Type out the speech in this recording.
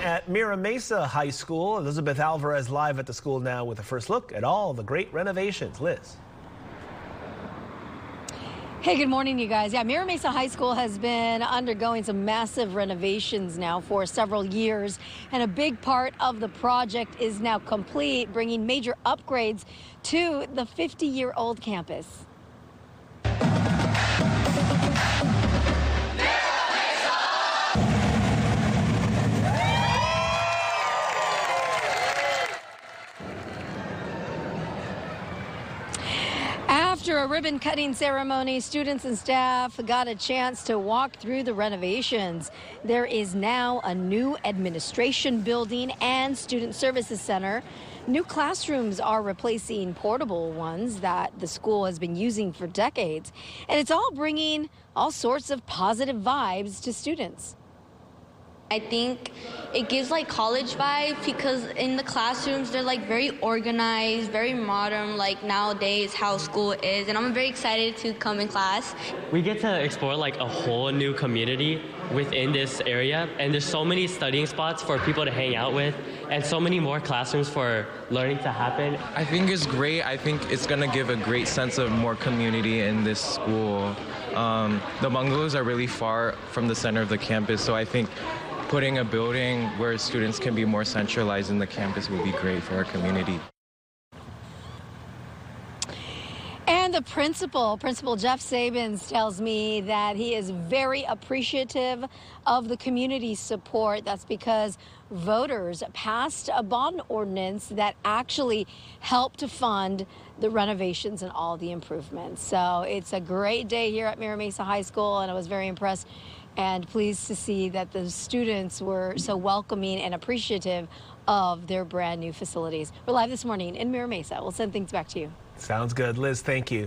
at Mira Mesa High School. Elizabeth Alvarez live at the school now with a first look at all the great renovations. Liz. Hey, good morning, you guys. Yeah, Mira Mesa High School has been undergoing some massive renovations now for several years, and a big part of the project is now complete, bringing major upgrades to the 50-year-old campus. After a ribbon-cutting ceremony, students and staff got a chance to walk through the renovations. There is now a new administration building and student services center. New classrooms are replacing portable ones that the school has been using for decades. And it's all bringing all sorts of positive vibes to students. I think it gives like college vibes because in the classrooms they're like very organized, very modern, like nowadays how school is, and I'm very excited to come in class. We get to explore like a whole new community within this area, and there's so many studying spots for people to hang out with and so many more classrooms for learning to happen. I think it's great. I think it's going to give a great sense of more community in this school. The bungalows are really far from the center of the campus, so I think putting a building where students can be more centralized in the campus would be great for our community. And the Principal Jeff Sabins, tells me that he is very appreciative of the community support. That's because voters passed a bond ordinance that actually helped to fund the renovations and all the improvements. So it's a great day here at Mira Mesa High School, and I was very impressed and pleased to see that the students were so welcoming and appreciative of their brand new facilities. We're live this morning in Mira Mesa. We'll send things back to you. Sounds good. Liz, thank you.